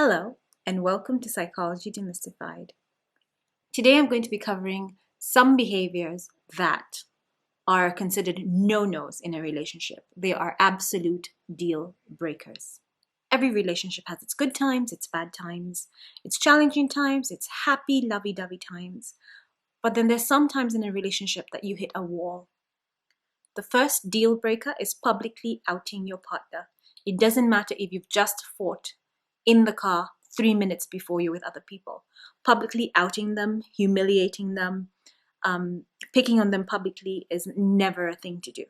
Hello, and welcome to Psychology Demystified. Today I'm going to be covering some behaviors that are considered no-nos in a relationship. They are absolute deal breakers. Every relationship has its good times, its bad times, its challenging times, its happy, lovey-dovey times. But then there's some times in a relationship that you hit a wall. The first deal breaker is publicly outing your partner. It doesn't matter if you've just fought in the car 3 minutes before you're with other people. Publicly outing them, humiliating them, picking on them publicly is never a thing to do.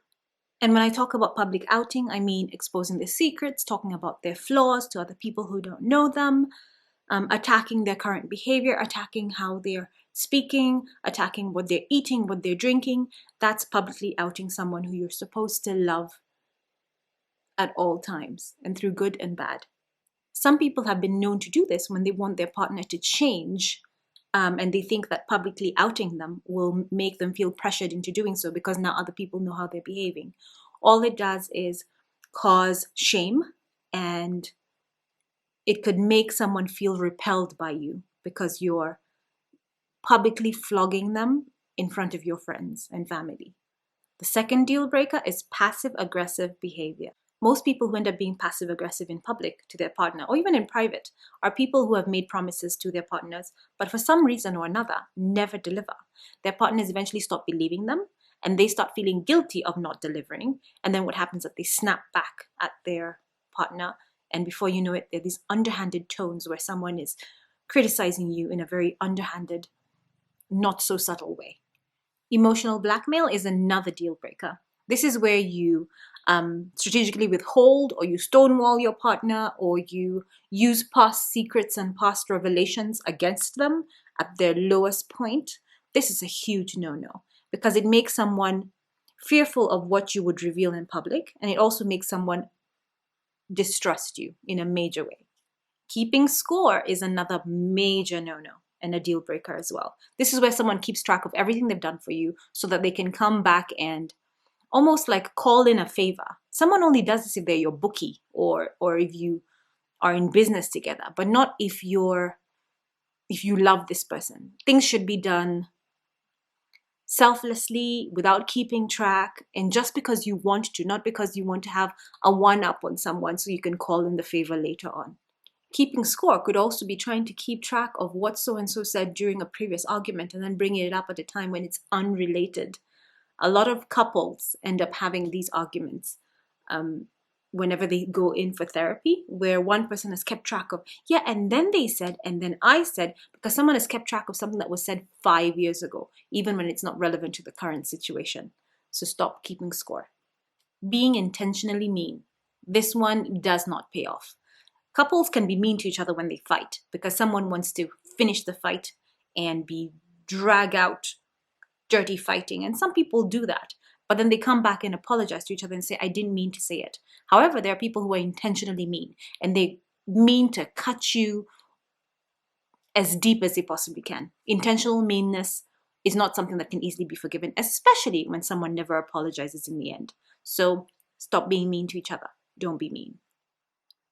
And when I talk about public outing, I mean exposing their secrets, talking about their flaws to other people who don't know them, attacking their current behavior, attacking how they're speaking, attacking what they're eating, what they're drinking. That's publicly outing someone who you're supposed to love at all times and through good and bad. Some people have been known to do this when they want their partner to change, and they think that publicly outing them will make them feel pressured into doing so because now other people know how they're behaving. All it does is cause shame, and it could make someone feel repelled by you because you're publicly flogging them in front of your friends and family. The second deal breaker is passive-aggressive behavior. Most people who end up being passive-aggressive in public to their partner, or even in private, are people who have made promises to their partners, but for some reason or another, never deliver. Their partners eventually stop believing them, and they start feeling guilty of not delivering. And then what happens is that they snap back at their partner, and before you know it, there are these underhanded tones where someone is criticizing you in a very underhanded, not so subtle way. Emotional blackmail is another deal breaker. This is where you strategically withhold, or you stonewall your partner, or you use past secrets and past revelations against them at their lowest point. This is a huge no-no because it makes someone fearful of what you would reveal in public, and it also makes someone distrust you in a major way. Keeping score is another major no-no and a deal breaker as well. This is where someone keeps track of everything they've done for you so that they can come back and almost like call in a favor. Someone only does this if they're your bookie or if you are in business together, but not if you love this person. Things should be done selflessly, without keeping track, and just because you want to, not because you want to have a one-up on someone so you can call in the favor later on. Keeping score could also be trying to keep track of what so-and-so said during a previous argument and then bringing it up at a time when it's unrelated. A lot of couples end up having these arguments whenever they go in for therapy, where one person has kept track of, yeah, and then they said, and then I said, because someone has kept track of something that was said 5 years ago, even when it's not relevant to the current situation. So stop keeping score. Being intentionally mean. This one does not pay off. Couples can be mean to each other when they fight because someone wants to finish the fight and be drag out dirty fighting, and some people do that, but then they come back and apologize to each other and say, I didn't mean to say it. However, there are people who are intentionally mean, and they mean to cut you as deep as they possibly can. Intentional meanness is not something that can easily be forgiven, especially when someone never apologizes in the end. So stop being mean to each other. Don't be mean.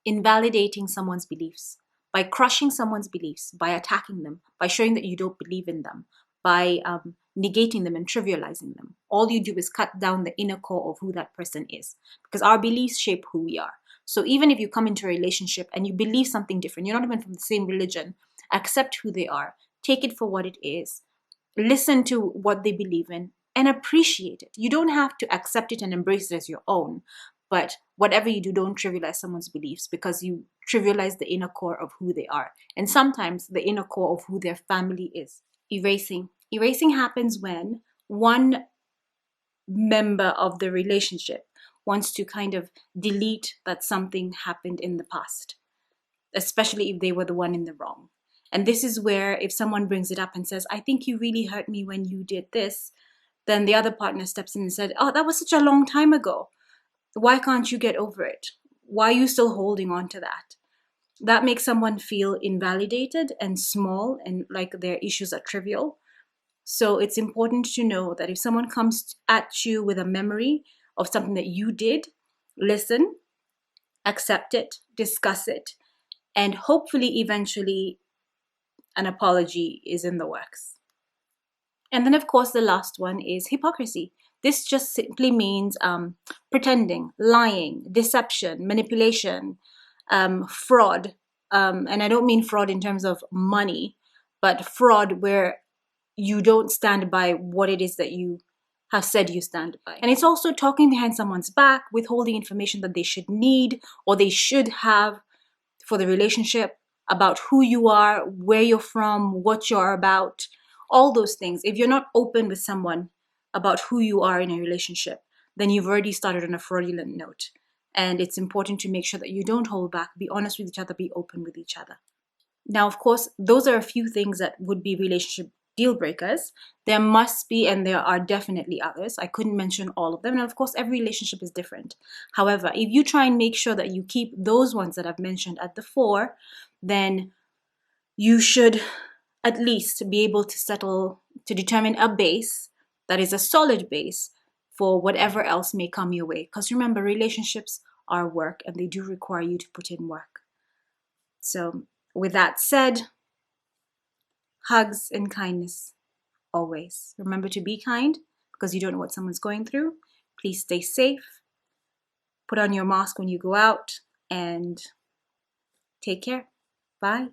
Invalidating someone's beliefs. By crushing someone's beliefs, by attacking them, by showing that you don't believe in them, by negating them and trivializing them. All you do is cut down the inner core of who that person is, because our beliefs shape who we are. So even if you come into a relationship and you believe something different, you're not even from the same religion, accept who they are, take it for what it is, listen to what they believe in, and appreciate it. You don't have to accept it and embrace it as your own, but whatever you do, don't trivialize someone's beliefs because you trivialize the inner core of who they are, and sometimes the inner core of who their family is. Erasing. Erasing happens when one member of the relationship wants to kind of delete that something happened in the past, especially if they were the one in the wrong. And this is where if someone brings it up and says, I think you really hurt me when you did this, then the other partner steps in and said, oh, that was such a long time ago. Why can't you get over it? Why are you still holding on to that? That makes someone feel invalidated and small and like their issues are trivial. So it's important to know that if someone comes at you with a memory of something that you did, listen, accept it, discuss it, and hopefully eventually an apology is in the works. And then, of course, the last one is hypocrisy. This just simply means pretending, lying, deception, manipulation, fraud. And I don't mean fraud in terms of money, but fraud where you don't stand by what it is that you have said you stand by. And it's also talking behind someone's back, withholding information that they should need or they should have for the relationship, about who you are, where you're from, what you're about, all those things. If you're not open with someone about who you are in a relationship, then you've already started on a fraudulent note. And it's important to make sure that you don't hold back, be honest with each other, be open with each other. Now, of course, those are a few things that would be relationship deal breakers. There must be, and there are definitely others. I couldn't mention all of them. And of course, every relationship is different. However, if you try and make sure that you keep those ones that I've mentioned at the fore, then you should at least be able to settle, to determine a base that is a solid base for whatever else may come your way. Because remember, relationships are work and they do require you to put in work. So with that said, hugs and kindness always. Remember to be kind because you don't know what someone's going through. Please stay safe. Put on your mask when you go out and take care. Bye.